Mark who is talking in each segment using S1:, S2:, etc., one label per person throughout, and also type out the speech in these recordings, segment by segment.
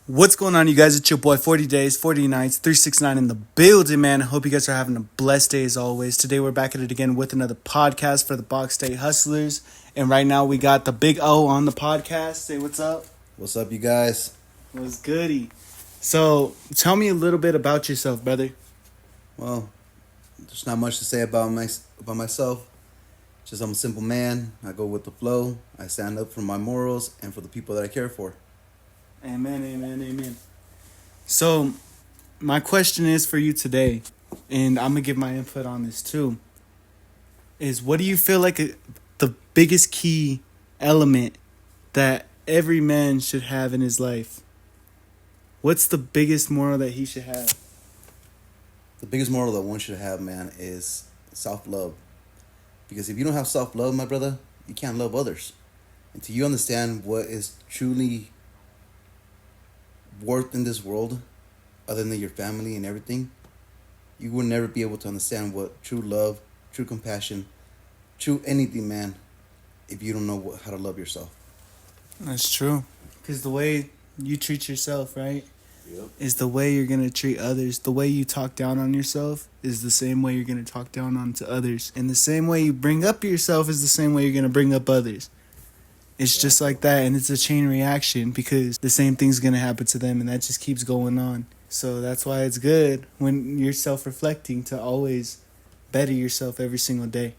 S1: What's going on, you guys? It's your boy, 40 Days, 40 Nights, 369 in the building, man. I hope you guys are having a blessed day as always. Today, we're back at it again with another podcast for the BoxstateHustlers. And right now, we got the big O on the podcast. Say what's up.
S2: What's up, you guys?
S1: What's goody? So, tell me a little bit about yourself, brother.
S2: Well, there's not much to say about myself. Just I'm a simple man. I go with the flow. I stand up for my morals and for the people that I care for.
S1: Amen, amen, amen. So, my question is for you today, and I'm going to give my input on this too, is what do you feel like the biggest key element that every man should have in his life? What's the biggest moral that he should have?
S2: The biggest moral that one should have, man, is self-love. Because if you don't have self-love, my brother, you can't love others. Until you understand what is truly worth in this world, other than your family and everything, you will never be able to understand what true love, true compassion, true anything, man, if you don't know how to love yourself.
S1: That's true. Because the way you treat yourself, right,
S2: Yep.
S1: is the way you're going to treat others. The way you talk down on yourself is the same way you're going to talk down on to others. And the same way you bring up yourself is the same way you're going to bring up others. It's just like that, and it's a chain reaction because the same thing's going to happen to them, and that just keeps going on. So that's why it's good when you're self-reflecting to always better yourself every single day.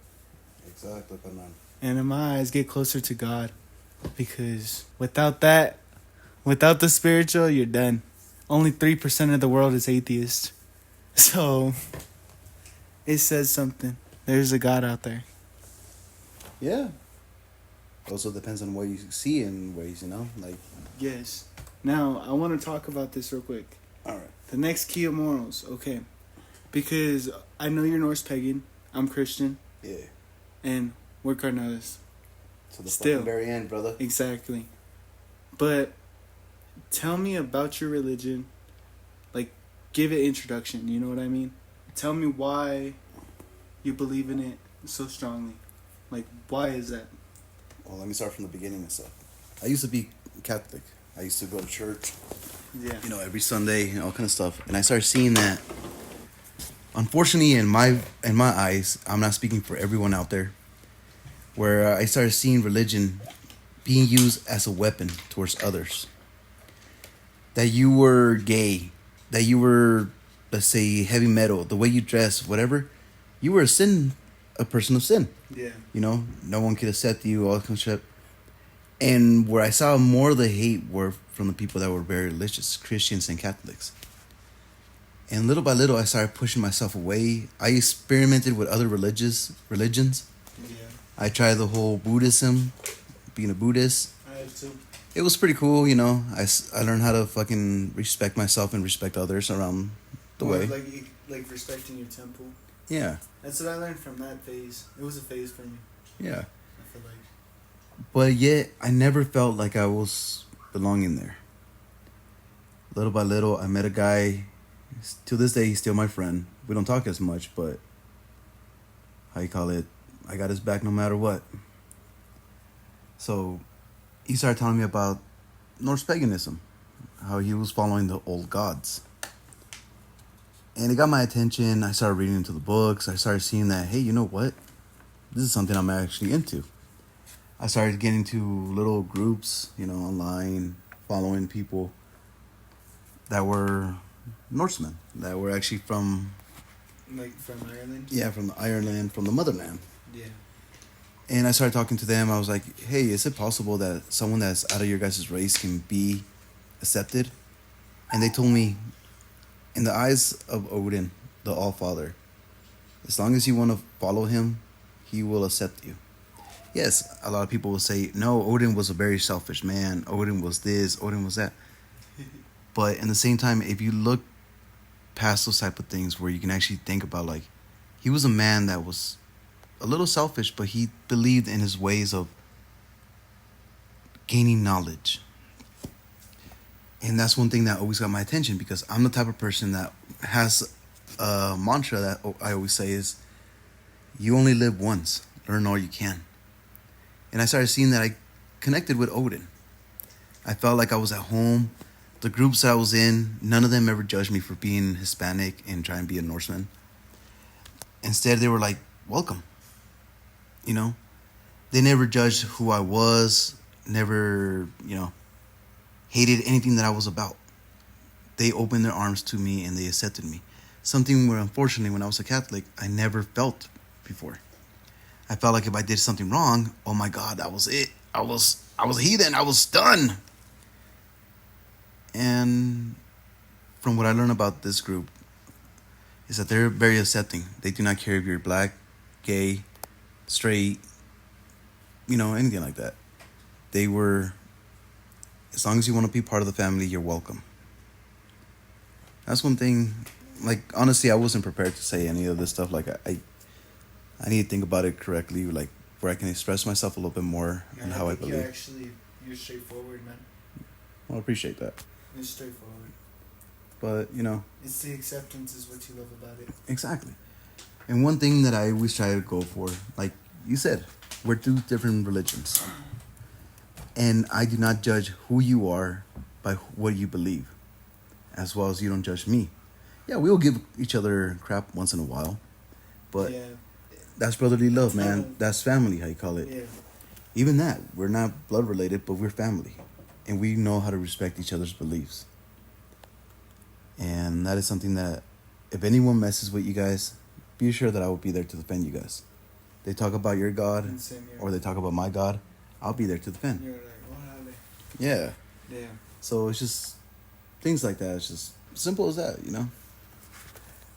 S2: Exactly, Fernando.
S1: And in my eyes, get closer to God, because without that, without the spiritual, you're done. Only 3% of the world is atheist. So it says something. There's a God out there.
S2: Yeah. Also depends on what you see in ways, like.
S1: Yes. Now, I want to talk about this real quick.
S2: All right.
S1: The next key of morals, okay. Because I know you're Norse pagan. I'm Christian.
S2: Yeah.
S1: And we're Cardinals.
S2: To the
S1: Still.
S2: fucking very end, brother.
S1: Exactly. But tell me about your religion. Like, give it introduction, you know what I mean? Tell me why you believe in it so strongly. Like, why is that?
S2: Well, let me start from the beginning and stuff. I used to be Catholic. I used to go to church,
S1: Yeah.
S2: every Sunday and all kind of stuff. And I started seeing that, unfortunately, in my eyes, I'm not speaking for everyone out there, where I started seeing religion being used as a weapon towards others. That you were gay, that you were, let's say, heavy metal, the way you dress, whatever, you were a person of sin.
S1: Yeah.
S2: No one could accept you, all that kind of shit. And where I saw more of the hate were from the people that were very religious, Christians and Catholics. And little by little, I started pushing myself away. I experimented with other religions.
S1: Yeah.
S2: I tried the whole Buddhism, being a Buddhist.
S1: I have too.
S2: It was pretty cool, I learned how to fucking respect myself and respect others around the way.
S1: Like respecting your temple.
S2: Yeah.
S1: That's what I learned from that phase. It was a phase for me.
S2: Yeah.
S1: I feel like.
S2: But yet, I never felt like I was belonging there. Little by little, I met a guy. To this day, he's still my friend. We don't talk as much, but I got his back no matter what. So, he started telling me about Norse paganism, how he was following the old gods. And it got my attention. I started reading into the books. I started seeing that, hey, you know what? This is something I'm actually into. I started getting to little groups, online, following people that were Norsemen, that were actually from...
S1: Like from Ireland?
S2: Yeah, from Ireland, from the motherland.
S1: Yeah.
S2: And I started talking to them. I was like, hey, is it possible that someone that's out of your guys' race can be accepted? And they told me, in the eyes of Odin, the All-Father, as long as you want to follow him, he will accept you. Yes, a lot of people will say, no, Odin was a very selfish man. Odin was this, Odin was that. But in the same time, if you look past those type of things where you can actually think about, like, he was a man that was a little selfish, but he believed in his ways of gaining knowledge. And that's one thing that always got my attention, because I'm the type of person that has a mantra that I always say is, you only live once, learn all you can. And I started seeing that I connected with Odin. I felt like I was at home. the groups that I was in, none of them ever judged me for being Hispanic and trying to be a Norseman. Instead, they were like, welcome. You know? They never judged who I was, never, hated anything that I was about. They opened their arms to me and they accepted me. Something where, unfortunately, when I was a Catholic, I never felt before. I felt like if I did something wrong, oh my God, that was it. I was a heathen. I was done. And from what I learned about this group is that they're very accepting. They do not care if you're black, gay, straight, anything like that. They were, as long as you want to be part of the family, you're welcome. That's one thing, like, honestly, I wasn't prepared to say any of this stuff. Like, I need to think about it correctly, like, where I can express myself a little bit more and how I believe.
S1: You're straightforward, man.
S2: Well, I appreciate that.
S1: You're straightforward.
S2: But,
S1: It's the acceptance is what you love about it.
S2: Exactly. And one thing that I always try to go for, like you said, we're two different religions. And I do not judge who you are by what you believe, as well as you don't judge me. Yeah, we'll give each other crap once in a while, but that's brotherly love, man. That's family, how you call it.
S1: Yeah.
S2: Even that, we're not blood related, but we're family. And we know how to respect each other's beliefs. And that is something that, if anyone messes with you guys, be sure that I will be there to defend you guys. They talk about your God, or they talk about my God, I'll be there to defend.
S1: You're like, what are they?
S2: Yeah.
S1: Yeah.
S2: So it's just things like that. It's just simple as that,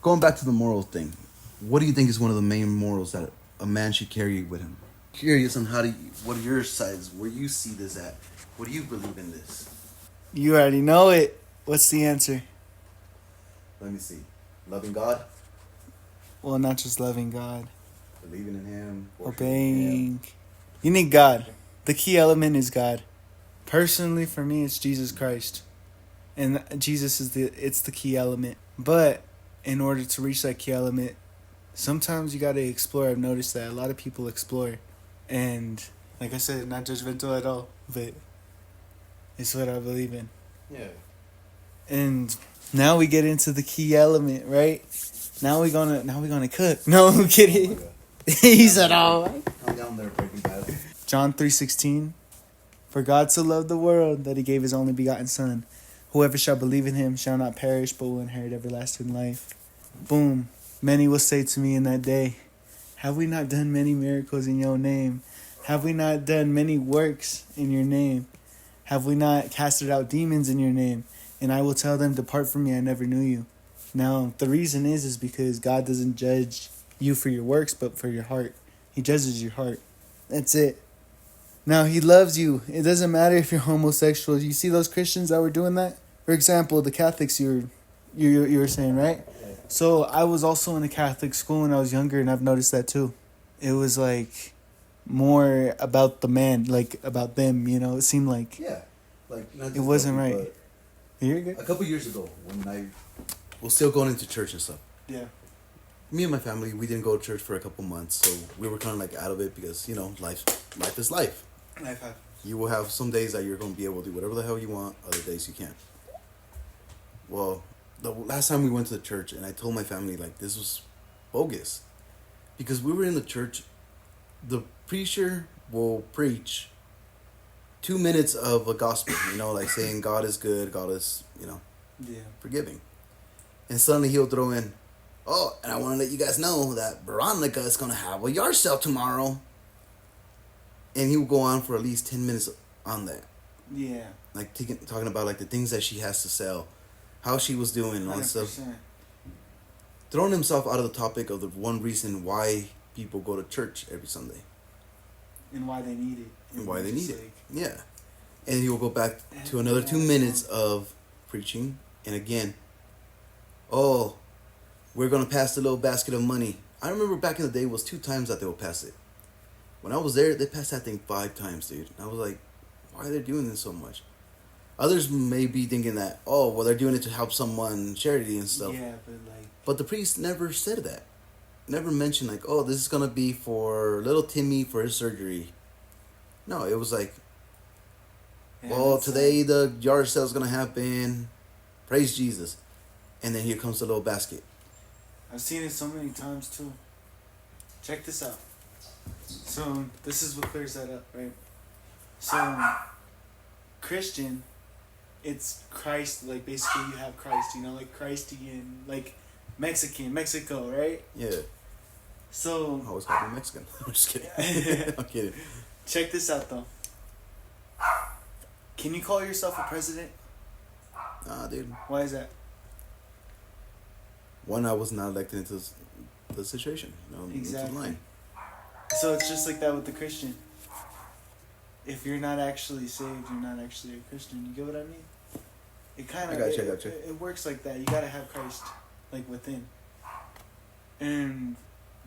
S2: Going back to the moral thing, what do you think is one of the main morals that a man should carry with him? Curious on what are your sides, where you see this at? What do you believe in this?
S1: You already know it. What's the answer?
S2: Let me see. Loving God?
S1: Well, not just loving God.
S2: Believing in Him.
S1: Obeying. You need God. The key element is God. Personally, for me, it's Jesus Christ. And Jesus is the key element. But in order to reach that key element, sometimes you got to explore. I've noticed that a lot of people explore. And like I said, not judgmental at all, but it's what I believe in.
S2: Yeah.
S1: And now we get into the key element, right? Now we're gonna cook. No, I'm kidding. He said, "Oh,
S2: I'm down there Breaking Bad."
S1: John 3:16. For God so loved the world that He gave His only begotten Son. Whoever shall believe in Him shall not perish, but will inherit everlasting life. Boom. Many will say to me in that day, have we not done many miracles in your name? Have we not done many works in your name? Have we not casted out demons in your name? And I will tell them, depart from me, I never knew you. Now, the reason is because God doesn't judge you for your works, but for your heart. He judges your heart. That's it. Now, He loves you. It doesn't matter if you're homosexual. You see those Christians that were doing that? For example, the Catholics you were saying, right? So I was also in a Catholic school when I was younger, and I've noticed that too. It was like more about the man, like about them, It seemed like
S2: It
S1: wasn't right. You're good.
S2: A couple years ago, when I was still going into church and stuff.
S1: Yeah.
S2: Me and my family, we didn't go to church for a couple months, so we were kind of like out of it because life is life. You will have some days that you're going to be able to do whatever the hell you want. Other days you can't. Well, the last time we went to the church, and I told my family, like, this was bogus. Because we were in the church, the preacher will preach 2 minutes of a gospel, like saying God is good, God is, forgiving. And suddenly he'll throw in, oh, and I want to let you guys know that Veronica is going to have a yard sale tomorrow. And he will go on for at least 10 minutes on that.
S1: Yeah.
S2: Like talking about like the things that she has to sell, how she was doing, and all that stuff. Throwing himself out of the topic of the one reason why people go to church every Sunday.
S1: And why they need it.
S2: Yeah. And he will go back to another 2 minutes of preaching. And again, oh, we're going to pass the little basket of money. I remember back in the day, it was 2 times that they would pass it. When I was there, they passed that thing 5 times, dude. And I was like, why are they doing this so much? Others may be thinking that, oh, well, they're doing it to help someone, charity and stuff.
S1: Yeah,
S2: But the priest never said that. Never mentioned like, oh, this is going to be for little Timmy for his surgery. No, it was like,
S1: Yeah,
S2: well,
S1: that's
S2: today the yard sale is gonna happen. Praise Jesus. And then here comes the little basket.
S1: I've seen it so many times too. Check this out. So this is what clears that up, right? So Christian, it's Christ. Like basically, you have Christ. You know, like Christian, like Mexican, Mexico, right?
S2: Yeah.
S1: So
S2: I was calling Mexican. I'm just kidding. I'm kidding.
S1: check this out though. Can you call yourself a president?
S2: Nah, dude.
S1: Why is that?
S2: One, I was not elected into the situation. You know,
S1: Exactly.
S2: into line.
S1: So it's just like that with the Christian. If you're not actually saved, you're not actually a Christian. You get what I mean? It kind of
S2: I gotcha.
S1: It works like that. You gotta have Christ like within, and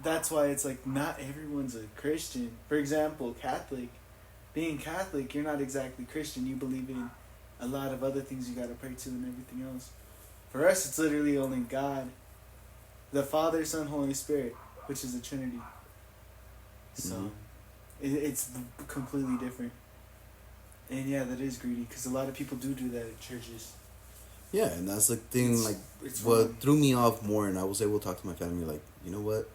S1: that's why it's like not everyone's a Christian. For example, Catholic. Being Catholic, you're not exactly Christian. You believe in a lot of other things you gotta pray to and everything else. For us, it's literally only God, the Father, Son, Holy Spirit, which is the Trinity. So,
S2: Mhm.
S1: it's completely different. And yeah, that is greedy because a lot of people do that at churches.
S2: Yeah, and that's the thing. Like,
S1: It's
S2: what
S1: wrong.
S2: threw me off more, and I was able to talk to my family. Like, you know what?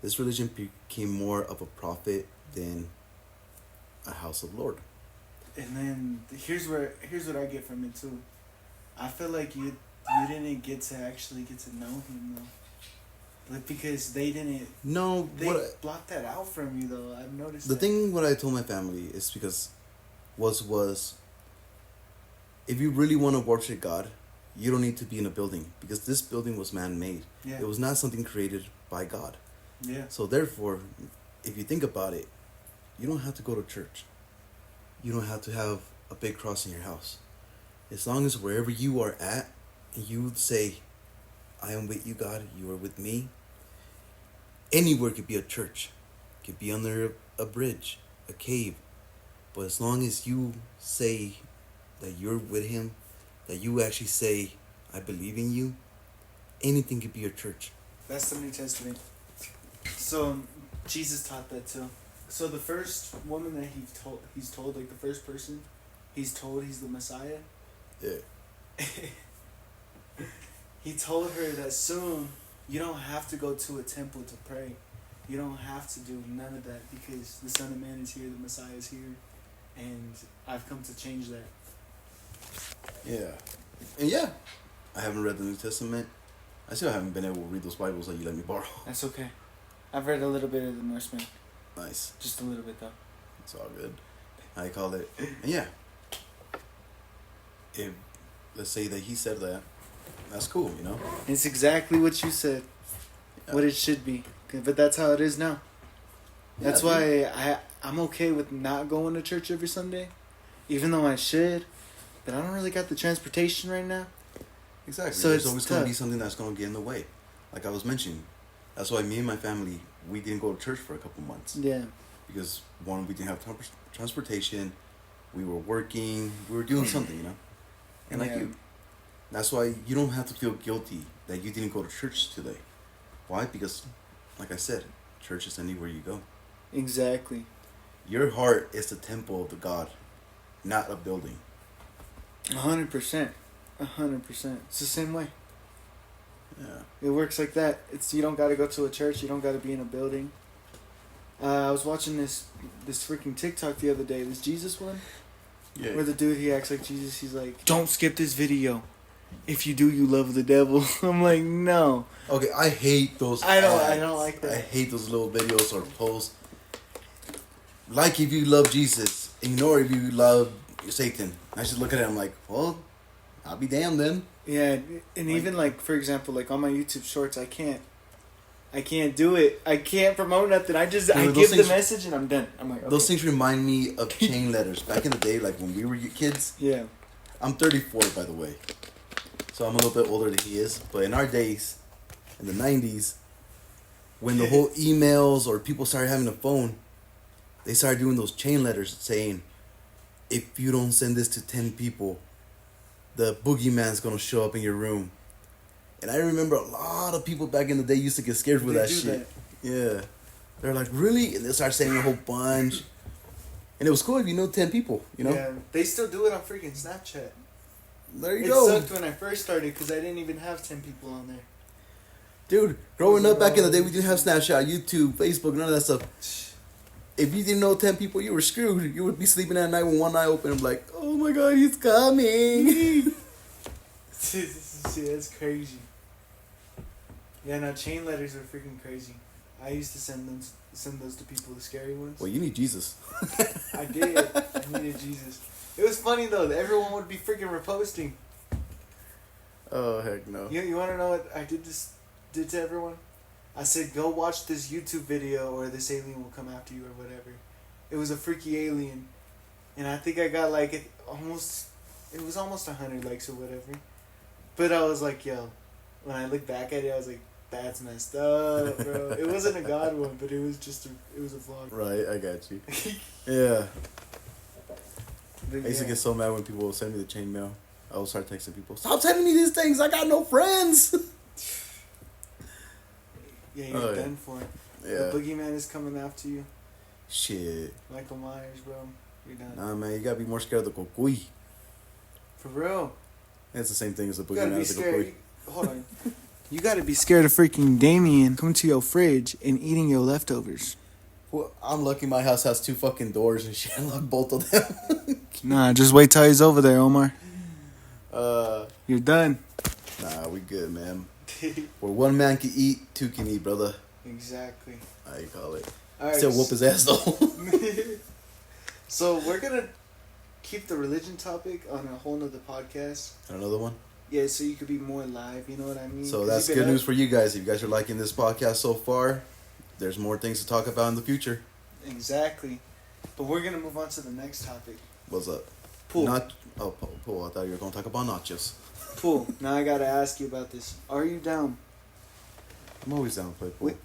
S2: This religion became more of a prophet than a house of Lord.
S1: And then here's what I get from it too. I feel like you didn't get to actually get to know him though, like because they
S2: No,
S1: blocked that out from you though. I've noticed
S2: the
S1: that.
S2: thing what I told my family is because was if you really want to worship God, you don't need to be in a building because this building was man-made.
S1: Yeah.
S2: It was not something created by God.
S1: Yeah.
S2: So therefore, if you think about it, you don't have to go to church. You don't have to have a big cross in your house. As long as wherever you are at, and you say, I am with you, God, you are with me. Anywhere could be a church. Could be under a bridge, a cave. But as long as you say that you're with him, that you actually say, I believe in you, anything could be a church.
S1: That's the New Testament. So Jesus taught that too. So the first woman that he's told like the first person he's told he's the Messiah.
S2: Yeah.
S1: He told her that soon you don't have to go to a temple to pray. You don't have to do none of that because the Son of Man is here, the Messiah is here, and I've come to change that.
S2: Yeah. And yeah, I haven't read the New Testament. I still haven't been able to read those Bibles that you let me borrow.
S1: That's okay. I've read a little bit of the Norseman.
S2: Nice.
S1: Just a little bit though.
S2: It's all good. I call it. And yeah. If, let's say that he said that, that's cool, you know?
S1: It's exactly what you said.
S2: Yeah.
S1: What it should be. But that's how it is now. That's
S2: Yeah,
S1: why I'm okay with not going to church every Sunday. Even though I should. But I don't really got the transportation right now.
S2: Exactly.
S1: So
S2: There's
S1: it's
S2: always going to
S1: tough.
S2: be something that's going to get in the way. Like I was mentioning. That's why me and my family, we didn't go to church for a couple months.
S1: Yeah.
S2: Because, one, we didn't have transportation. We were working. We were doing something, you know? And like
S1: Yeah.
S2: you. That's why you don't have to feel guilty that you didn't go to church today. Why? Because, like I said, church is anywhere you go.
S1: Exactly.
S2: Your heart is the temple of the God, not a building.
S1: 100%. 100%. It's the same way.
S2: Yeah.
S1: It works like that. You don't got to go to a church. You don't got to be in a building. I was watching this freaking TikTok the other day. This Jesus one.
S2: Yeah.
S1: Where the dude, he acts like Jesus. He's like, don't skip this video. If you do, you love the devil. I'm like, no.
S2: Okay, I hate those.
S1: I don't
S2: ads.
S1: like that.
S2: I hate those little videos or posts. Like if you love Jesus, ignore if you love Satan. I just look at it. I'm like, well, I'll be damned then.
S1: Yeah, and even like for example, like on my YouTube Shorts, I can't do it. I can't promote nothing. I
S2: those
S1: give the
S2: things-
S1: message and I'm done. I'm like, okay.
S2: Those things remind me of chain letters. Back in the day, like when we were kids.
S1: Yeah.
S2: I'm 34, by the way. So I'm a little bit older than he is. But in our days, in the 90s, when the whole emails or people started having a phone, they started doing those chain letters saying, if you don't send this to 10 people, the boogeyman's going to show up in your room. And I remember a lot of people back in the day used to get scared for
S1: They
S2: that
S1: do
S2: shit. Yeah. They're like, really? And they start saying a whole bunch. And it was cool if you know 10 people, you know?
S1: Yeah, they still do it on freaking Snapchat.
S2: There you
S1: It
S2: go.
S1: sucked when I first started because I didn't even have 10 people on there.
S2: Dude, growing up back in the day, we didn't have Snapchat, YouTube, Facebook, none of that stuff. If you didn't know 10 people, you were screwed. You would be sleeping at night with one eye open and be like, oh my god, he's coming.
S1: See, that's crazy. Yeah, no, chain letters are freaking crazy. I used to send those to people, the scary ones.
S2: Well, you need Jesus.
S1: I did. I needed Jesus. It was funny though. That everyone would be freaking reposting.
S2: Oh heck no.
S1: You want to know what I did to everyone? I said, go watch this YouTube video or this alien will come after you or whatever. It was a freaky alien, and I think I got like it was almost 100 likes or whatever. But I was like, yo, when I look back at it, I was like, that's messed up, bro. It wasn't a god one, but it was a vlog.
S2: Right, I got you. Yeah.
S1: But
S2: I used to
S1: yeah.
S2: get so mad when people would send me the chain mail. I would start texting people, stop sending me these things, I got no friends.
S1: Yeah, you're done for.
S2: Yeah.
S1: The boogeyman is coming after you.
S2: Shit.
S1: Michael Myers, bro. You're done.
S2: Nah, man, you gotta be more scared of the kokui.
S1: For real.
S2: It's the same thing as the
S1: You gotta
S2: boogeyman
S1: be
S2: as the
S1: scared.
S2: kokui.
S1: Hold on. You gotta be scared of freaking Damien coming to your fridge and eating your leftovers.
S2: Well, I'm lucky my house has 2 fucking doors and shit. I lock both of them.
S1: Nah, just wait till he's over there, Omar. You're done.
S2: Nah, we good, man. Where one man can eat, 2 can eat, brother.
S1: Exactly.
S2: How you call it.
S1: All right.
S2: Still whoop his ass, though.
S1: So we're gonna keep the religion topic on a whole nother podcast.
S2: Another one?
S1: Yeah, so you could be more live, you know what I mean?
S2: So
S1: 'Cause
S2: that's
S1: you've been
S2: good news
S1: up-
S2: for you guys. If you guys are liking this podcast so far, there's more things to talk about in the future.
S1: Exactly. But we're gonna move on to the next topic.
S2: What's up?
S1: Pool.
S2: Pool. I thought you were going to talk about nachos.
S1: Pool. Now I gotta ask you about this. Are you down?
S2: I'm always down to play pool.
S1: Wait,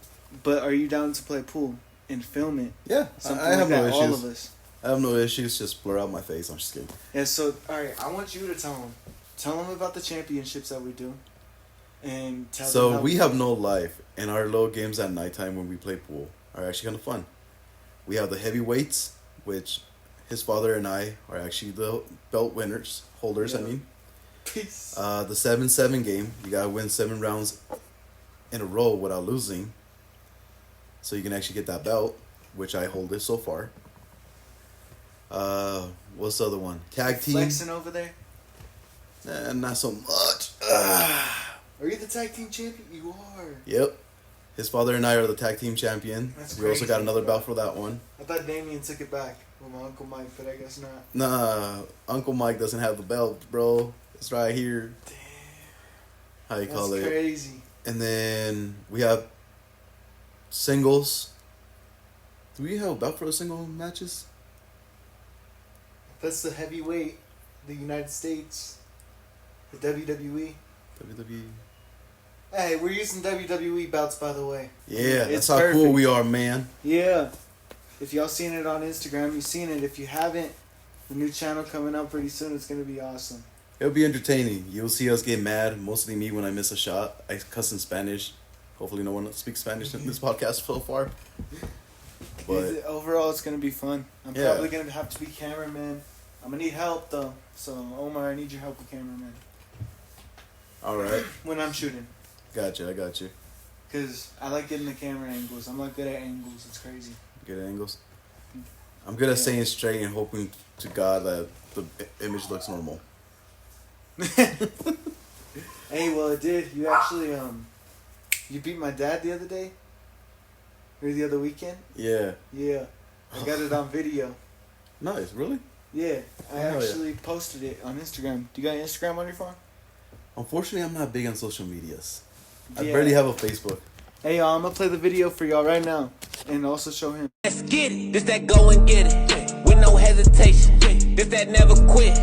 S1: but are you down to play pool and film it?
S2: Yeah,
S1: Something
S2: I have
S1: like
S2: no
S1: that,
S2: issues.
S1: all of us.
S2: I have no issues. Just blur out my face. I'm just kidding.
S1: Yeah, so, alright, I want you to tell them. Tell them about the championships that we do. And tell them
S2: So
S1: how
S2: we have no life, and our little games at nighttime when we play pool are actually kind of fun. We have the heavyweights, which his father and I are actually the belt holders.
S1: Yeah.
S2: I mean,
S1: Peace.
S2: the 7-7 game. You gotta win 7 rounds in a row without losing, so you can actually get that belt, which I hold it so far. What's the other one? Tag team.
S1: Flexing over there?
S2: Not so much.
S1: Are you the tag team champion? You are.
S2: Yep. His father and I are the tag team champion.
S1: That's
S2: We also got
S1: crazy.
S2: another belt for that one.
S1: I thought Damien took it back with my Uncle Mike, but I guess not.
S2: Nah, Uncle Mike doesn't have the belt, bro. It's right here.
S1: Damn.
S2: How you
S1: That's
S2: call it?
S1: crazy.
S2: And then we have singles. Do we have a belt for the single matches?
S1: That's the heavyweight, the United States, the WWE.
S2: WWE.
S1: Hey, we're using WWE belts, by the way.
S2: Yeah,
S1: It's
S2: that's how cool
S1: perfect.
S2: we are, man.
S1: Yeah. If y'all seen it on Instagram, you've seen it. If you haven't, the new channel coming up pretty soon. It's going to be awesome.
S2: It'll be entertaining. You'll see us get mad, mostly me when I miss a shot. I cuss in Spanish. Hopefully no one speaks Spanish in this podcast so far. But
S1: Overall, it's going to be fun. I'm
S2: Yeah.
S1: probably going to have to be cameraman. I'm going to need help, though. So, Omar, I need your help with cameraman.
S2: alright.
S1: When I'm shooting.
S2: Gotcha, I got you.
S1: Because I like getting the camera angles. I'm not good at angles. It's crazy.
S2: Good angles. I'm good at
S1: Yeah.
S2: staying straight and hoping to God that the image looks normal.
S1: Hey, well, it did. You actually, you beat my dad the other day? Or the other weekend?
S2: Yeah.
S1: Yeah. I got it on video.
S2: Nice, really?
S1: Yeah. I
S2: Oh, yeah.
S1: actually posted it on Instagram. Do you got Instagram on your phone?
S2: Unfortunately, I'm not big on social medias. I
S1: Yeah.
S2: barely have a Facebook.
S1: Hey, y'all, I'm going to play the video for y'all right now. And also show him.
S3: Let's get it. This that go and get it. With no hesitation. This that never quit.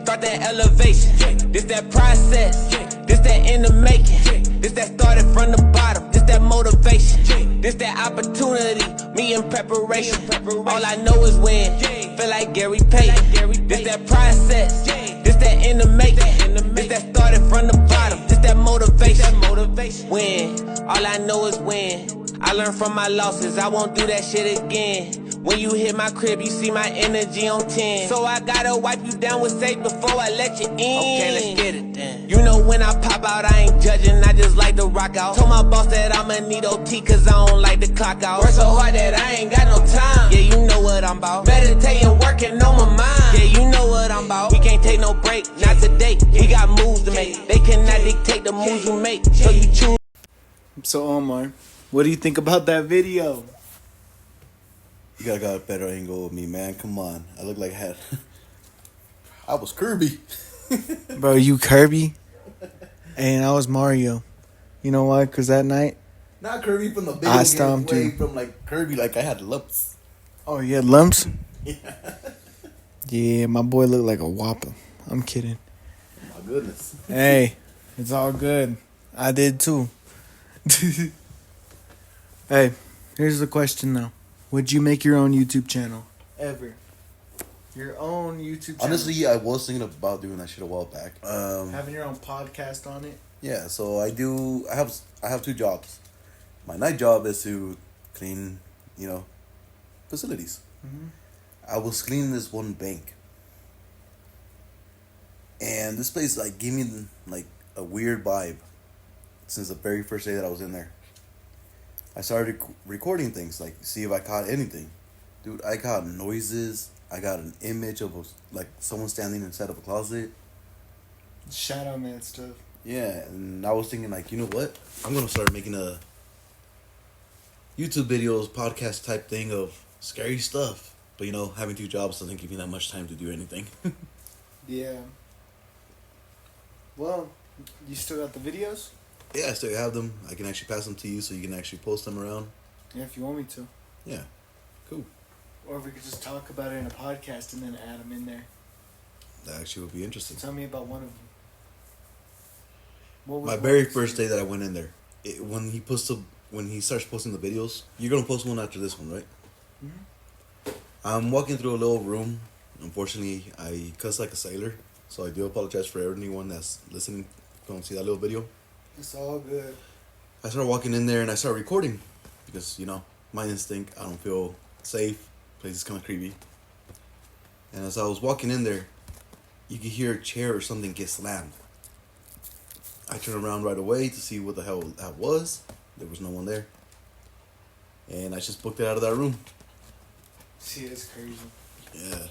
S3: Start that elevation. This that process. This that in the making. This that started from the bottom. This that motivation. This that opportunity. Me in preparation. All I know is win. Feel like Gary Payton. This that process. This that in the making. This that started from the bottom. This that motivation. Win. All I know is win. I learned from my losses. I won't do that shit again. When you hit my crib, you see my energy on 10. So I gotta wipe you down with safe before I let you in. Okay, let's get it then. You know when I pop out, I ain't judging, I just like to rock out. Told my boss that I'ma need OT cause I don't like to clock out. Work so hard that I ain't got no time. Yeah, you know what I'm about. Meditating, working on my mind. Yeah, you know what I'm about. We can't take no break, not today. We got moves to make. They cannot dictate the moves you make. So you choose.
S1: So Omar, what do you think about that video?
S2: You gotta got a better angle of me, man. Come on. I look like I was Kirby.
S1: Bro, you Kirby? And I was Mario. You know why? Because that night...
S2: Not Kirby from the
S1: I
S2: video
S1: stomped
S2: game way,
S1: you.
S2: from like Kirby, like I had lumps.
S1: Oh, you had lumps?
S2: Yeah.
S1: Yeah, my boy looked like a whopper. I'm kidding.
S2: My goodness.
S1: Hey, it's all good. I did too. Hey, here's the question now. Would you make your own YouTube channel? Ever. Your own YouTube channel.
S2: Honestly, I was thinking about doing that shit a while back.
S1: Having your own podcast on it?
S2: Yeah, so I have 2 jobs. My night job is to clean, facilities.
S1: Mm-hmm.
S2: I was cleaning this one bank. And this place like gave me like a weird vibe since the very first day that I was in there. I started recording things, like see if I caught anything. Dude, I caught noises. I got an image of like someone standing inside of a closet.
S1: Shadow man stuff.
S2: Yeah, and I was thinking like, you know what? I'm gonna start making a YouTube videos, podcast type thing of scary stuff. But having 2 jobs doesn't give me that much time to do anything.
S1: Yeah. Well, you still got the videos?
S2: Yeah, I still have them. I can actually pass them to you so you can actually post them around.
S1: Yeah, if you want me to.
S2: Yeah, cool.
S1: Or we could just talk about it in a podcast and then add them in there.
S2: That actually would be interesting.
S1: Tell me about one of them. What was
S2: My
S1: one
S2: very
S1: of
S2: first
S1: them?
S2: day that I went in there, when he starts posting the videos, you're gonna post one after this one, right?
S1: Mm-hmm.
S2: I'm walking through a little room. Unfortunately, I cuss like a sailor, so I do apologize for anyone that's listening. Don't see that little video.
S1: It's all good.
S2: I started walking in there and I started recording because my instinct. I don't feel safe. Place is kind of creepy. And as I was walking in there, you could hear a chair or something get slammed. I turned around right away to see what the hell that was. There was no one there. And I just booked it out of that room.
S1: See, it's crazy.
S2: Yeah.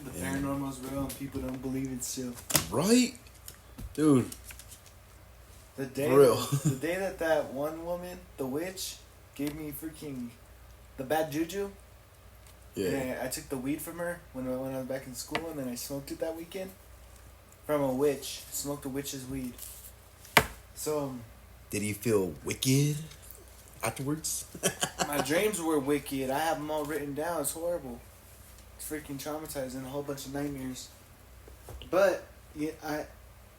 S1: The paranormal's real and people don't believe it still.
S2: Right? Dude.
S1: The day,
S2: For real.
S1: The day that one woman, the witch, gave me freaking the bad juju.
S2: Yeah.
S1: And I took the weed from her when I was back in school, and then I smoked it that weekend. From a witch. Smoked a witch's weed. So...
S2: Did you feel wicked afterwards?
S1: my dreams were wicked. I have them all written down. It's horrible. It's freaking traumatizing. A whole bunch of nightmares. But yeah,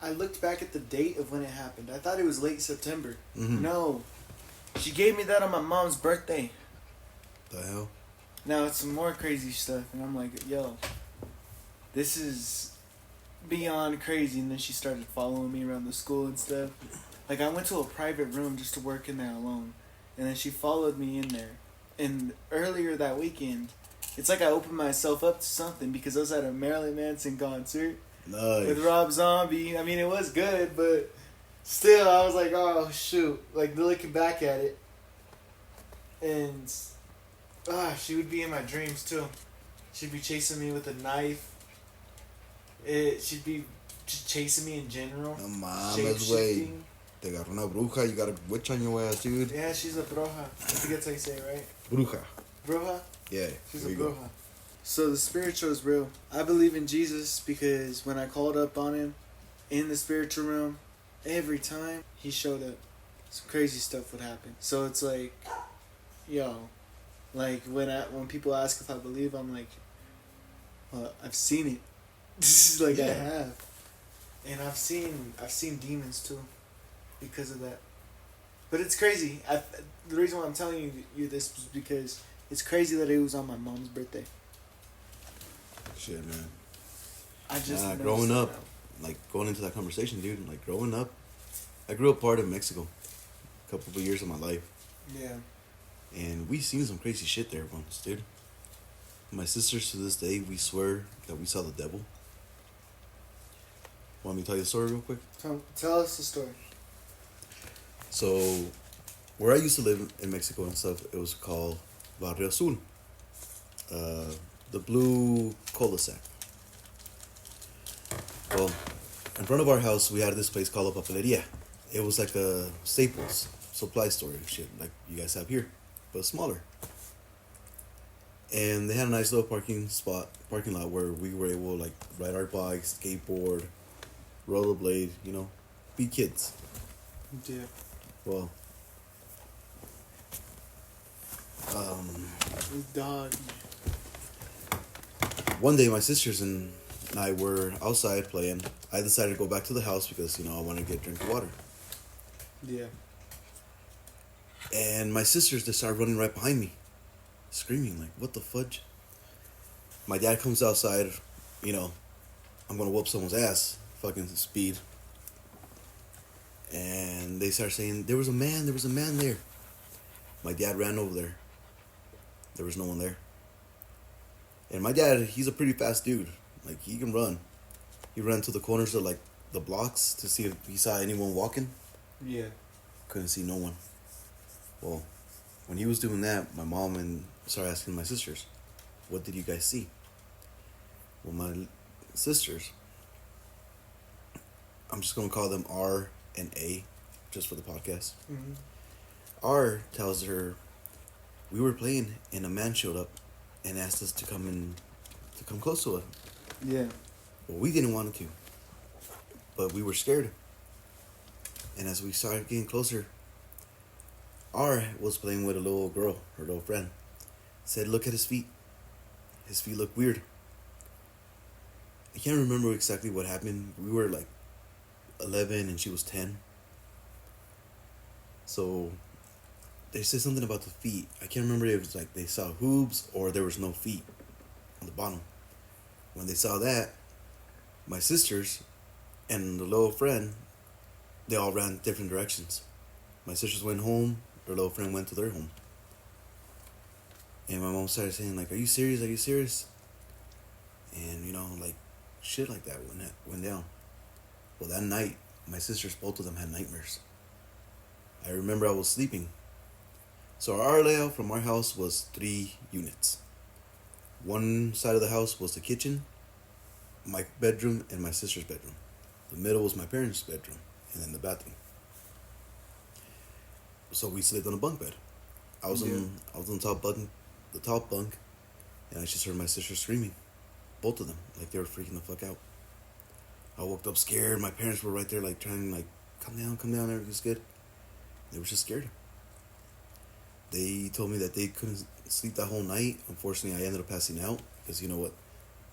S1: I looked back at the date of when it happened. I thought it was late September.
S2: Mm-hmm.
S1: No. She gave me that on my mom's birthday.
S2: The hell?
S1: Now it's some more crazy stuff. And I'm like, yo, this is beyond crazy. And then she started following me around the school and stuff. Like, I went to a private room just to work in there alone. And then she followed me in there. And earlier that weekend, it's like I opened myself up to something because I was at a Marilyn Manson concert.
S2: Nice.
S1: With Rob Zombie. I mean, it was good, but still, I was like, oh, shoot. Like, looking back at it. And, she would be in my dreams, too. She'd be chasing me with a knife. She'd be just chasing me in general.
S2: No mama's way. Te agarró una bruja. You got a witch on your ass, dude.
S1: Yeah, she's a bruja. I think that's how you say it, right?
S2: Bruja.
S1: Bruja?
S2: Yeah.
S1: She's
S2: there
S1: a
S2: you go.
S1: bruja. So the spiritual is real. I believe in Jesus because when I called up on him in the spiritual realm, every time he showed up, some crazy stuff would happen. So it's like, yo, like when people ask if I believe, I'm like, well, I've seen it. This is like I have, and I've seen demons too, because of that. But it's crazy. The reason why I'm telling you this is because it's crazy that it was on my mom's birthday.
S2: Shit, man.
S1: I just
S2: growing up, like going into that conversation, dude. Like growing up, I grew up part of Mexico, a couple of years of my life.
S1: Yeah.
S2: And we seen some crazy shit there once, dude. My sisters to this day, we swear that we saw the devil. Want me to tell you a story real quick?
S1: Tell us the story.
S2: So, where I used to live in Mexico and stuff, it was called Barrio Azul. The blue cul-de-sac. Well, in front of our house, we had this place called a papeleria. It was like a Staples supply store and shit, like you guys have here, but smaller. And they had a nice little parking lot where we were able to like ride our bikes, skateboard, rollerblade, you know, be kids.
S1: Yeah.
S2: Well,
S1: Dog.
S2: one day my sisters and I were outside playing. I decided to go back to the house because, you know, I wanted to get a drink of water.
S1: Yeah.
S2: And my sisters, they started running right behind me, screaming like, what the fudge? My dad comes outside, you know, I'm gonna whoop someone's ass, fucking speed. And they start saying, there was a man there. My dad ran over there. There was no one there. And my dad, he's a pretty fast dude. Like, he can run. He ran to the corners of, like, the blocks to see if he saw anyone walking.
S1: Yeah.
S2: Couldn't see no one. Well, when he was doing that, my mom and started asking my sisters, what did you guys see? Well, my sisters, I'm just going to call them R and A, just for the podcast.
S1: Mm-hmm.
S2: R tells her, we were playing and a man showed up and asked us to come close to him.
S1: Yeah.
S2: Well, we didn't want to, but we were scared. And as we started getting closer, R was playing with a little girl, her little friend. Said, look at his feet. His feet look weird. I can't remember exactly what happened. We were like 11 and she was 10. So they said something about the feet. I can't remember if it was like they saw hooves or there was no feet on the bottom. When they saw that, my sisters and the little friend, they all ran different directions. My sisters went home, their little friend went to their home. And my mom started saying, like, are you serious? Are you serious? And, you know, like, shit like that went down. Well, that night, my sisters, both of them had nightmares. I remember I was sleeping. So our layout from our house was 3 units. One side of the house was the kitchen, my bedroom, and my sister's bedroom. The middle was my parents' bedroom, and then the bathroom. So we slept on a bunk bed. I was on the top bunk, and I just heard my sister screaming, both of them, like they were freaking the fuck out. I woke up scared. My parents were right there, like trying, like, calm down, everything's good. They were just scared. They told me that they couldn't sleep that whole night. Unfortunately, I ended up passing out because, you know what,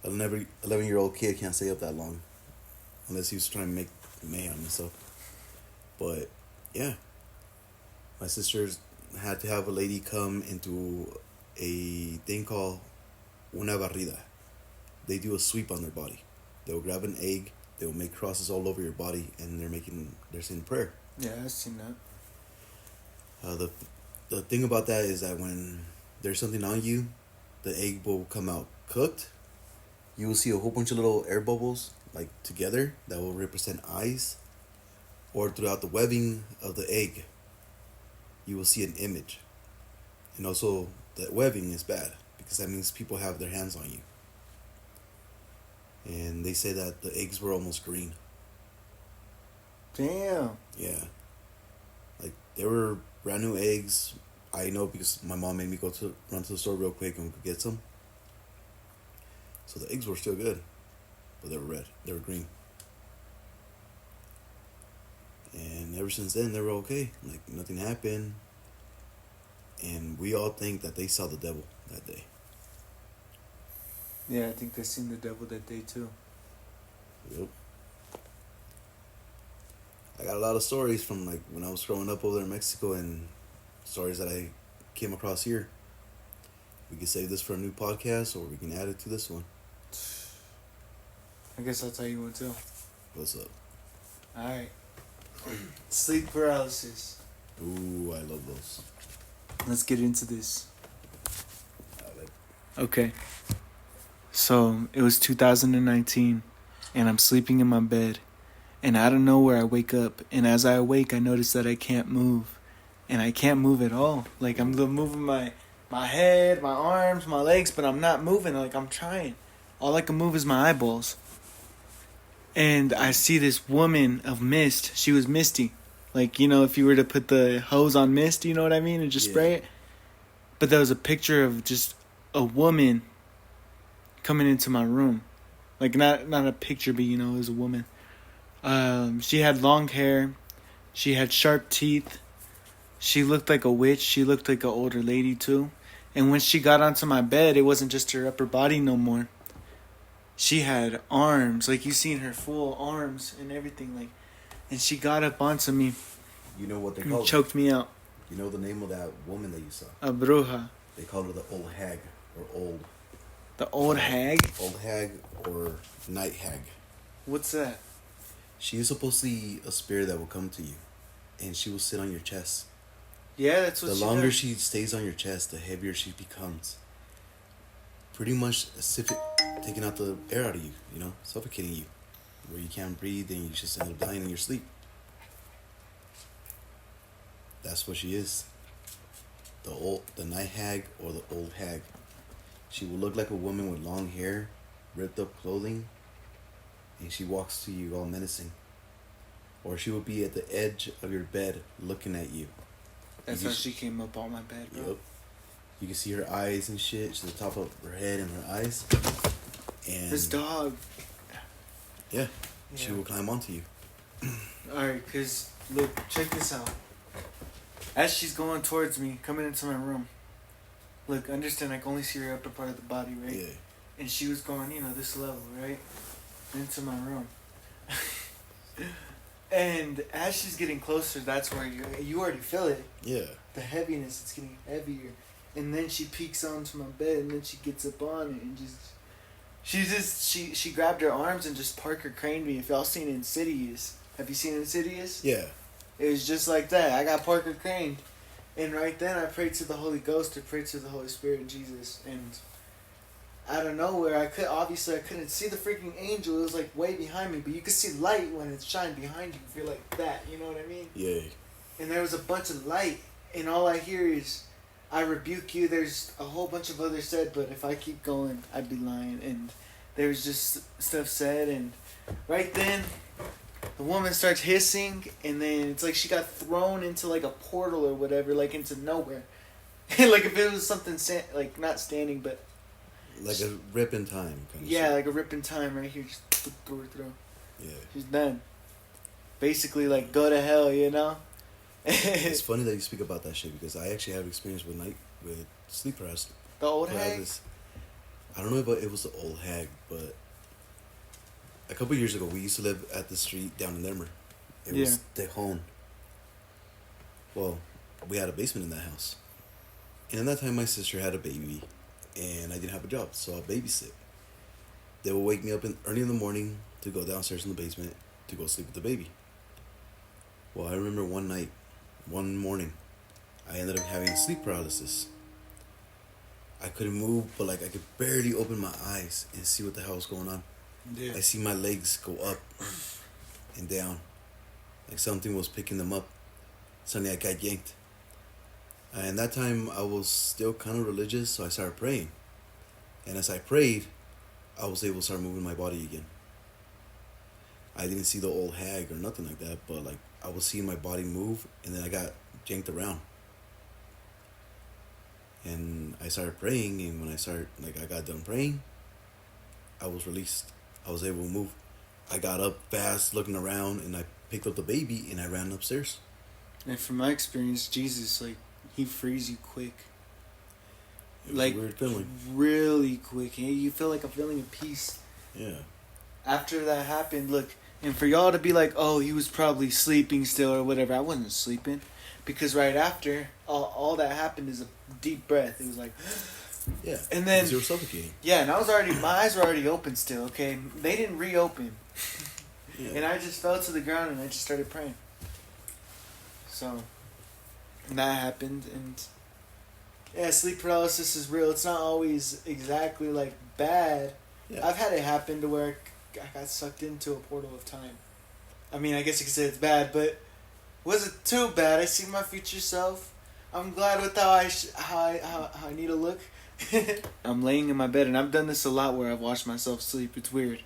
S2: an 11-year-old kid can't stay up that long unless he was trying to make mayhem and stuff. But yeah, my sisters had to have a lady come into a thing called una barrida. They do a sweep on their body. They'll grab an egg, they'll make crosses all over your body, and they're saying prayer.
S1: Yeah, I've seen that.
S2: The thing about that is that when there's something on you, the egg will come out cooked. You will see a whole bunch of little air bubbles, like, together that will represent eyes. Or throughout the webbing of the egg, you will see an image. And also, the webbing is bad because that means people have their hands on you. And they say that the eggs were almost green.
S1: Damn.
S2: Yeah. Like, they were brand new eggs. I know because my mom made me run to the store real quick and get some. So the eggs were still good, but they were red. They were green. And ever since then, they were okay. Like, nothing happened. And we all think that they saw the devil that day.
S1: Yeah, I think they seen the devil that day too.
S2: Yep. I got a lot of stories from, like, when I was growing up over there in Mexico and stories that I came across here. We can save this for a new podcast or we can add it to this one.
S1: I guess I'll tell you one too.
S2: What's up?
S1: Alright. Sleep paralysis.
S2: Ooh, I love those.
S1: let's get into this. Okay. So, it was 2019, and I'm sleeping in my bed, and out of nowhere I wake up, and as I awake, I notice that I can't move, and I can't move at all. Like, I'm moving my head, my arms, my legs, but I'm not moving. Like, I'm trying. All I can move is my eyeballs. And I see this woman of mist. She was misty. Like, you know, if you were to put the hose on mist, you know what I mean? And just spray it. But there was a picture of just a woman coming into my room. Like, not a picture, but, you know, it was a woman. She had long hair. She had sharp teeth. She looked like a witch. She looked like an older lady, too. And when she got onto my bed, it wasn't just her upper body no more. She had arms. Like, you seen her full arms and everything. Like, and she got up onto me.
S2: You know what they call her?
S1: Choked me out.
S2: You know the name of that woman that you saw?
S1: A bruja.
S2: They call her the old hag or old.
S1: The old hag?
S2: Old hag or night hag.
S1: What's that?
S2: She is supposed to be a spirit that will come to you, and she will sit on your chest.
S1: Yeah, that's what
S2: the
S1: she
S2: longer
S1: does.
S2: she stays on your chest, the heavier she becomes. Pretty much as if it taking out the air out of you, you know, suffocating you, where you can't breathe and you just end up dying in your sleep. That's what she is. The night hag or the old hag. She will look like a woman with long hair, ripped up clothing, and she walks to you all menacing. Or she will be at the edge of your bed looking at you.
S1: That's how she came up on my bed, bro.
S2: Yep. You can see her eyes and shit. She's the top of her head and her eyes. And
S1: This dog.
S2: Yeah. She will climb onto you.
S1: Alright, because, look, check this out. As she's going towards me, coming into my room, look, understand I can only see her upper part of the body, right?
S2: Yeah.
S1: And she was going, you know, this level, right? Into my room. And as she's getting closer, that's where you already feel it.
S2: Yeah.
S1: The heaviness, it's getting heavier. And then she peeks onto my bed, and then she gets up on it, and she grabbed her arms and just Parker craned me. If y'all seen Insidious, have you seen Insidious?
S2: Yeah.
S1: It was just like that. I got Parker craned. And right then I prayed to the Holy Ghost, or prayed to the Holy Spirit and Jesus. And out of nowhere, I couldn't see the freaking angel. It was like way behind me. But you could see light when it's shined behind you. If you're like that, you know what I mean?
S2: Yeah.
S1: And there was a bunch of light. And all I hear is, I rebuke you. There's a whole bunch of others said, but if I keep going, I'd be lying. And there was just stuff said. And right then, the woman starts hissing, and then it's like she got thrown into like a portal or whatever, like into nowhere. Like if it was something like not standing, but
S2: like a rip in time kind of
S1: yeah,
S2: shit.
S1: like a rip in time right here, just through her throat.
S2: Yeah.
S1: She's done. Basically, like go to hell, you know.
S2: It's funny that you speak about that shit because I actually have experience with sleep paralysis.
S1: The old hag.
S2: I don't know if it was the old hag, but a couple years ago we used to live at the street down in Denver. It was Tejon. Well, we had a basement in that house, and at that time my sister had a baby, and I didn't have a job, so I babysit. They would wake me up early in the morning to go downstairs in the basement to go sleep with the baby. Well, I remember one morning, I ended up having sleep paralysis. I couldn't move, but like I could barely open my eyes and see what the hell was going on. Yeah. I see my legs go up and down, like something was picking them up. Suddenly I got yanked. And that time I was still kind of religious, so I started praying. And as I prayed, I was able to start moving my body again. I didn't see the old hag or nothing like that, but like I was seeing my body move, and then I got yanked around. And I started praying, and when I got done praying, I was released. I was able to move. I got up fast, looking around, and I picked up the baby, and I ran upstairs.
S1: And from my experience, Jesus, like, he frees you quick.
S2: It was
S1: like,
S2: a weird feeling.
S1: Really quick. You feel like a feeling of peace.
S2: Yeah.
S1: After that happened, look, and for y'all to be like, oh, he was probably sleeping still or whatever, I wasn't sleeping. Because right after, all that happened is a deep breath. It was like...
S2: Yeah,
S1: and then
S2: you were suffocating.
S1: Yeah, and my eyes were already open still, okay? They didn't reopen. Yeah. And I just fell to the ground and I just started praying. So, and that happened, and Yeah, sleep paralysis is real. It's not always exactly like bad.
S2: Yeah.
S1: I've had it happen to where I got sucked into a portal of time. I mean, I guess you could say it's bad, but wasn't too bad. I see my future self. I'm glad with how I need to look. I'm laying in my bed, and I've done this a lot where I've watched myself sleep. It's weird.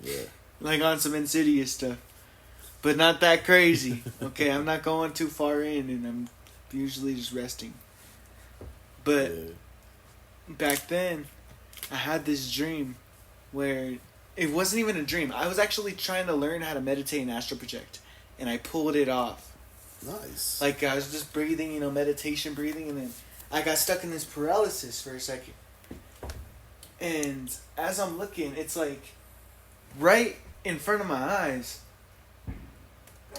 S2: Yeah.
S1: Like on some Insidious stuff. But not that crazy. Okay, I'm not going too far in, and I'm usually just resting. But back then, I had this dream where it wasn't even a dream. I was actually trying to learn how to meditate and astral project, and I pulled it off.
S2: Nice.
S1: Like, I was just breathing, meditation breathing, and then I got stuck in this paralysis for a second. And as I'm looking, it's like right in front of my eyes,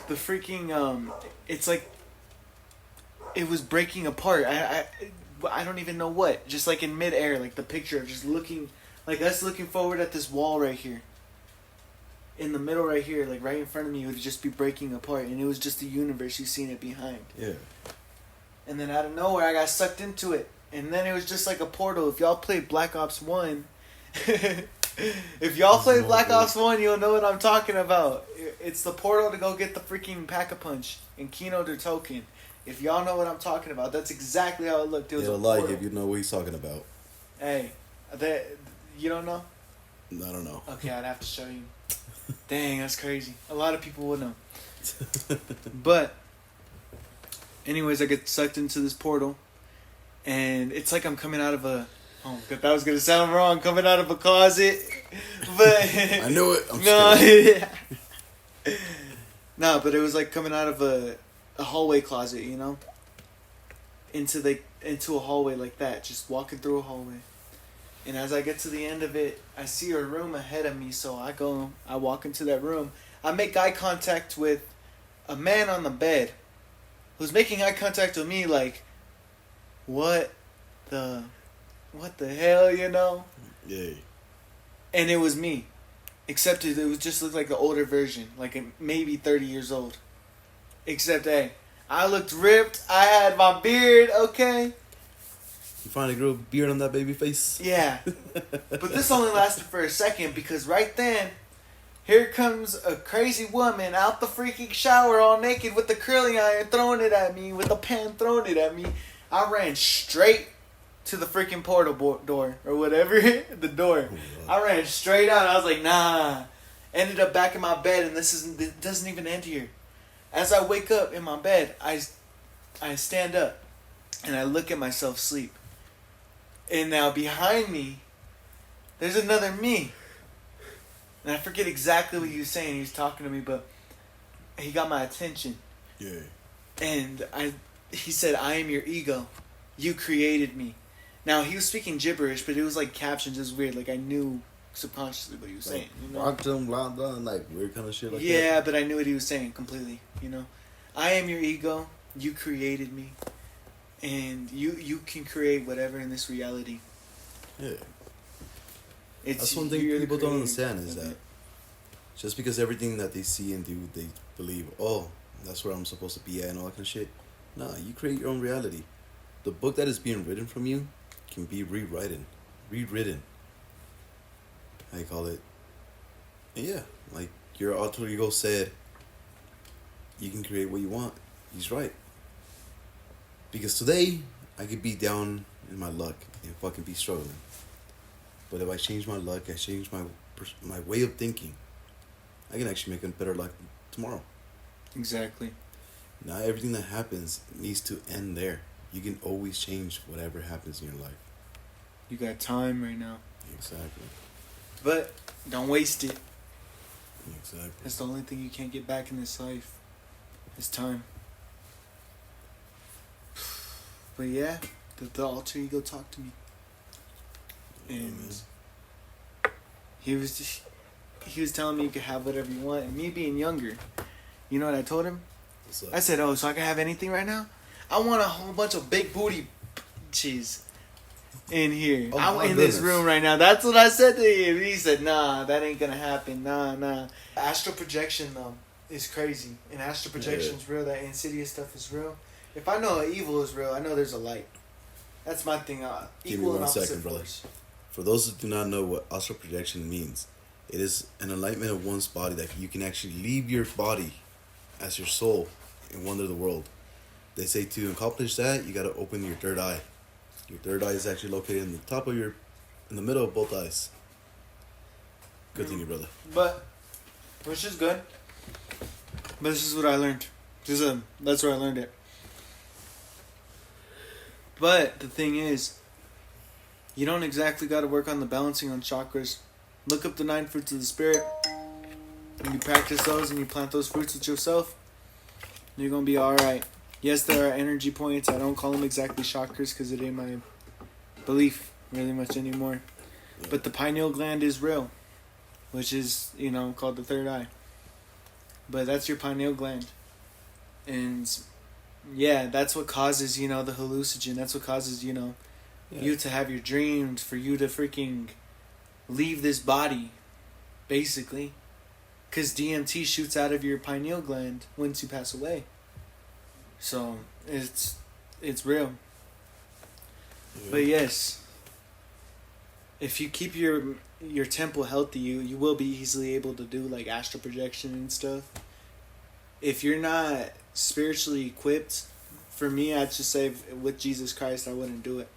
S1: the freaking, it's like it was breaking apart. I don't even know what. Just like in midair, like the picture of just looking, like us looking forward at this wall right here. In the middle right here, like right in front of me, it would just be breaking apart. And it was just the universe, you seen it behind.
S2: Yeah.
S1: And then out of nowhere, I got sucked into it. And then it was just like a portal. If y'all played Black Ops 1, if y'all played Black Ops 1, you'll know what I'm talking about. It's the portal to go get the freaking Pack-a-Punch in Kino der Token. If y'all know what I'm talking about, that's exactly how it looked. It was
S2: It'll
S1: a
S2: like
S1: portal.
S2: if you know what he's talking about.
S1: Hey, you don't know?
S2: I don't know.
S1: Okay, I'd have to show you. Dang, that's crazy. A lot of people would know. But, anyways, I get sucked into this portal. And it's like I'm coming out of a... Oh, that was going to sound wrong. Coming out of a closet. But...
S2: I knew it. I'm just kidding.
S1: No, but it was like coming out of a hallway closet, into a hallway like that, just walking through a hallway. And as I get to the end of it, I see a room ahead of me, so I walk into that room. I make eye contact with a man on the bed who's making eye contact with me like, what the hell,
S2: Yeah.
S1: And it was me. Except it was just looked like the older version, like maybe 30 years old. Except, hey, I looked ripped. I had my beard, okay?
S2: You finally grew a beard on that baby face?
S1: Yeah. But this only lasted for a second because right then, here comes a crazy woman out the freaking shower all naked with the curling iron throwing it at me, with the pan throwing it at me. I ran straight to the freaking portal door or whatever, the door. I ran straight out. I was like, nah. Ended up back in my bed, and it doesn't even end here. As I wake up in my bed, I stand up, and I look at myself sleep. And now behind me, there's another me. And I forget exactly what he was saying. He was talking to me, but he got my attention.
S2: Yeah.
S1: And he said, I am your ego. You created me. Now, he was speaking gibberish, but it was like captions. It was weird. Like, I knew subconsciously what he was saying.
S2: Rocked him, blah, blah, like weird kind of shit like that.
S1: Yeah, but I knew what he was saying completely, I am your ego. You created me. And you can create whatever in this reality.
S2: Yeah.
S1: That's
S2: one thing people don't understand is that just because everything that they see and do, they believe, oh, that's where I'm supposed to be at and all that kind of shit. Nah, you create your own reality. The book that is being written from you can be rewritten. I call it. And yeah, like your alter ego said, you can create what you want. He's right. Because today, I could be down in my luck and fucking be struggling. But if I change my luck, I change my way of thinking, I can actually make a better life tomorrow.
S1: Exactly.
S2: Not everything that happens needs to end there. You can always change whatever happens in your life.
S1: You got time right now.
S2: Exactly.
S1: But don't waste it.
S2: Exactly.
S1: That's the only thing you can't get back in this life. Is time. But yeah, the alter ego talked to me. And he was telling me you could have whatever you want. And me being younger, you know what I told him?
S2: What's up?
S1: I said, oh, so I can have anything right now? I want a whole bunch of big booty cheese in here.
S2: Oh,
S1: I'm
S2: my
S1: in this
S2: goodness.
S1: room right now. That's what I said to him. He said, nah, that ain't gonna happen. Nah. Astral projection, though, is crazy. And astral projection is real. That insidious stuff is real. If I know evil is real, I know there's a light. That's my thing.
S2: Give me
S1: Equal and
S2: 1
S1: opposite
S2: second, brother.
S1: force.
S2: For those that do not know what astral projection means, it is an enlightenment of one's body that you can actually leave your body as your soul and wander the world. They say to accomplish that, you got to open your third eye. Your third eye is actually located in the middle of both eyes. Continue, brother.
S1: But, which is good. But this is what I learned. That's where I learned it. But the thing is, you don't exactly got to work on the balancing on chakras. Look up the 9 fruits of the spirit. And you practice those and you plant those fruits with yourself. You're going to be alright. Yes, there are energy points. I don't call them exactly chakras because it ain't my belief really much anymore.
S2: Yeah.
S1: But the pineal gland is real. Which is, called the third eye. But that's your pineal gland. And yeah, that's what causes, the hallucinogen. That's what causes, you to have your dreams, for you to freaking leave this body, basically. Because DMT shoots out of your pineal gland once you pass away. So, it's real. Yeah. But yes, if you keep your temple healthy, you will be easily able to do like astral projection and stuff. If you're not spiritually equipped, for me, I'd just say with Jesus Christ, I wouldn't do it.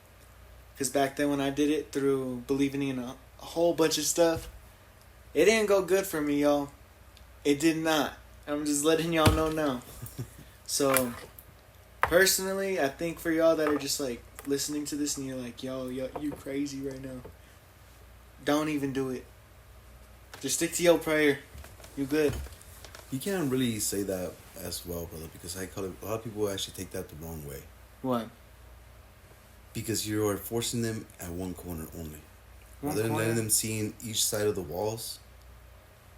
S1: Because back then when I did it through believing in a whole bunch of stuff, it didn't go good for me, y'all. It did not. I'm just letting y'all know now. So, personally, I think for y'all that are just like listening to this and you're like, yo, you crazy right now. Don't even do it. Just stick to your prayer. You good.
S2: You can't really say that as well, brother, because a lot of people actually take that the wrong way.
S1: What?
S2: Because you are forcing them at one corner only.
S1: Rather
S2: than letting them see in each side of the walls,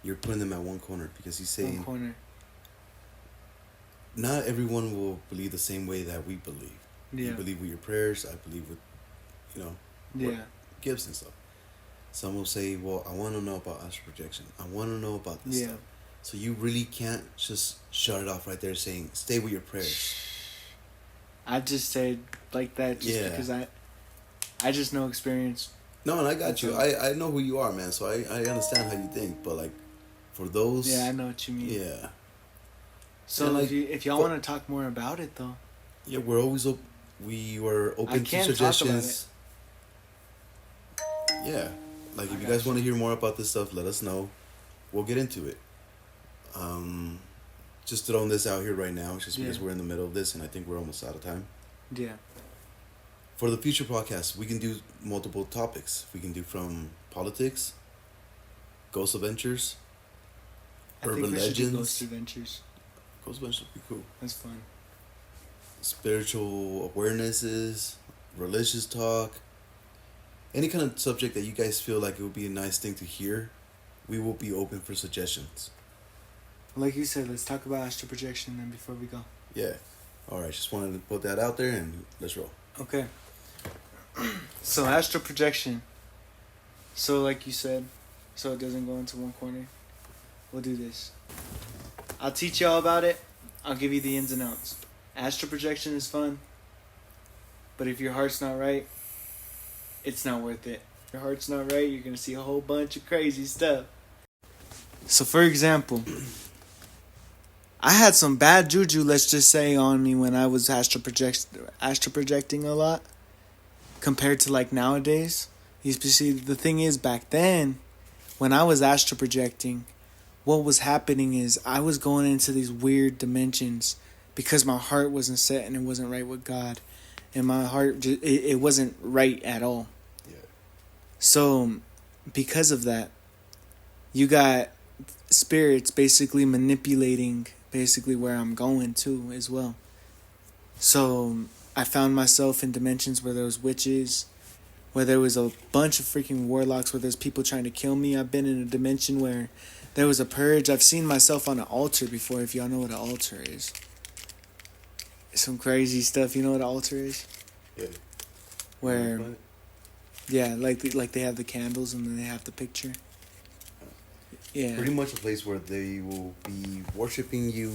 S2: you're putting them at one corner because he's saying,
S1: one corner.
S2: Not everyone will believe the same way that we believe.
S1: Yeah.
S2: You believe with your prayers, I believe with, gifts and stuff. Some will say, well, I want to know about astral projection. I want to know about this stuff. So you really can't just shut it off right there saying, stay with your prayers.
S1: I just said like that just because I just know experience.
S2: No, and I got you. I know who you are, man. So I understand how you think. But like, for those...
S1: Yeah, I know what you mean.
S2: Yeah.
S1: So like, if y'all want to talk more about it, though.
S2: Yeah, we're always we were open to suggestions. Yeah. Like, if you guys want to hear more about this stuff, let us know. We'll get into it. Just throwing this out here right now, just because we're in the middle of this, and I think we're almost out of time.
S1: Yeah.
S2: For the future podcast, we can do multiple topics. We can do from politics, ghost adventures, urban legends.
S1: Ghost adventures.
S2: Ghost adventures would be cool.
S1: That's fun.
S2: Spiritual awarenesses, religious talk, any kind of subject that you guys feel like it would be a nice thing to hear, we will be open for suggestions.
S1: Like you said, let's talk about astral projection then before we go.
S2: Yeah. All right, just wanted to put that out there and let's roll.
S1: Okay. So astral projection. So like you said, so it doesn't go into one corner. We'll do this. I'll teach y'all about it. I'll give you the ins and outs. Astral projection is fun. But if your heart's not right, it's not worth it. If your heart's not right, you're going to see a whole bunch of crazy stuff. So for example, I had some bad juju, let's just say, on me when I was astral projecting a lot. Compared to like nowadays. You see, the thing is, back then, when I was astral projecting, what was happening is I was going into these weird dimensions because my heart wasn't set and it wasn't right with God. And my heart, it wasn't right at all. Yeah. So, because of that, you got spirits basically manipulating basically where I'm going to as well. So, I found myself in dimensions where there was witches, where there was a bunch of freaking warlocks, where there's people trying to kill me. I've been in a dimension where there was a purge. I've seen myself on an altar before, if y'all know what an altar is. Some crazy stuff. You know what an altar is?
S2: Yeah.
S1: Where, yeah, like they have the candles and then they have the picture. Yeah.
S2: Pretty much a place where they will be worshiping you,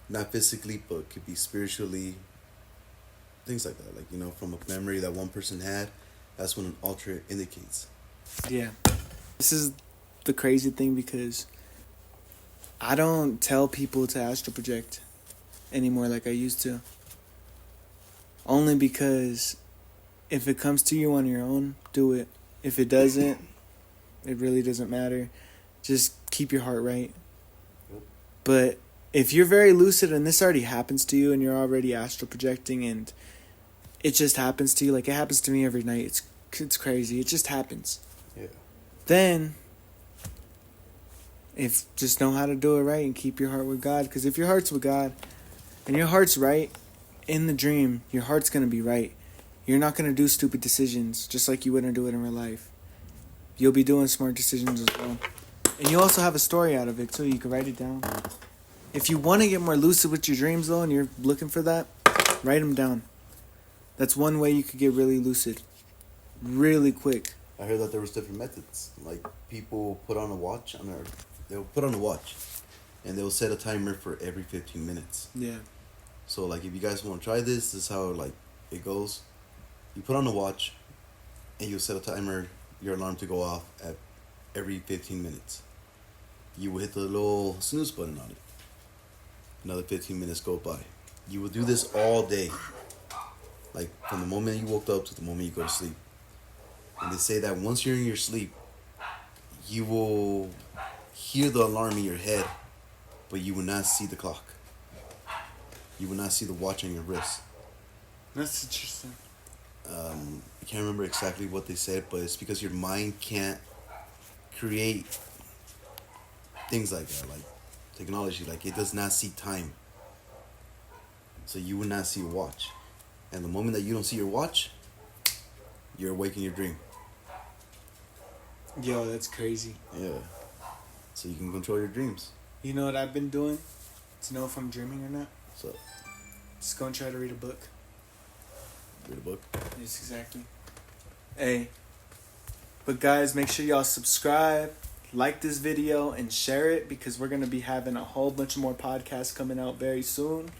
S2: not physically, but could be spiritually. things like that. Like, you know, from a memory that one person had, that's when an alter indicates.
S1: Yeah. This is the crazy thing because I don't tell people to astral project anymore like I used to. Only because if it comes to you on your own, do it. If it doesn't, it really doesn't matter. Just keep your heart right. But if you're very lucid and this already happens to you and you're already astral projecting and it just happens to you, like it happens to me every night. It's crazy. It just happens.
S2: Yeah.
S1: Then, if just know how to do it right and keep your heart with God. Because if your heart's with God and your heart's right in the dream, your heart's going to be right. You're not going to do stupid decisions just like you wouldn't do it in real life. You'll be doing smart decisions as well. And you also have a story out of it too. You can write it down. If you want to get more lucid with your dreams though and you're looking for that, write them down. That's one way you could get really lucid. Really quick.
S2: I heard that there was different methods. Like, people put on a watch they'll put on a watch and they'll set a timer for every 15 minutes.
S1: Yeah.
S2: So, like, if you guys want to try this is how, like, it goes. You put on a watch and you set a timer, your alarm to go off at every 15 minutes. You will hit the little snooze button on it. Another 15 minutes go by. You will do this all day. Like, from the moment you woke up to the moment you go to sleep. And they say that once you're in your sleep, you will hear the alarm in your head, but you will not see the clock. You will not see the watch on your wrist.
S1: That's interesting.
S2: I can't remember exactly what they said, but it's because your mind can't create things like that, like technology. Like, it does not see time. So you will not see your watch. And the moment that you don't see your watch, you're awake in your dream.
S1: Yo, that's crazy.
S2: Yeah. So you can control your dreams.
S1: You know what I've been doing to know if I'm dreaming or not?
S2: So,
S1: Just go and try to read a book.
S2: read a book.
S1: Yes, exactly. Hey. But guys, make sure y'all subscribe, like this video, and share it because we're going to be having a whole bunch more podcasts coming out very soon.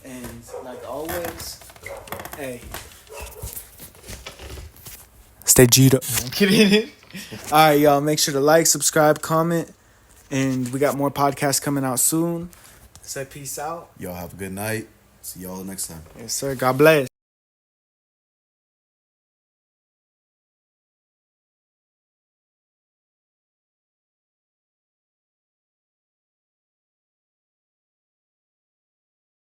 S1: And like always, hey. Stay G'd up. I'm kidding. Alright, y'all. Make sure to like, subscribe, comment. And we got more podcasts coming out soon. Say peace out.
S2: Y'all have a good night. See y'all next time.
S1: Yes, sir. God bless.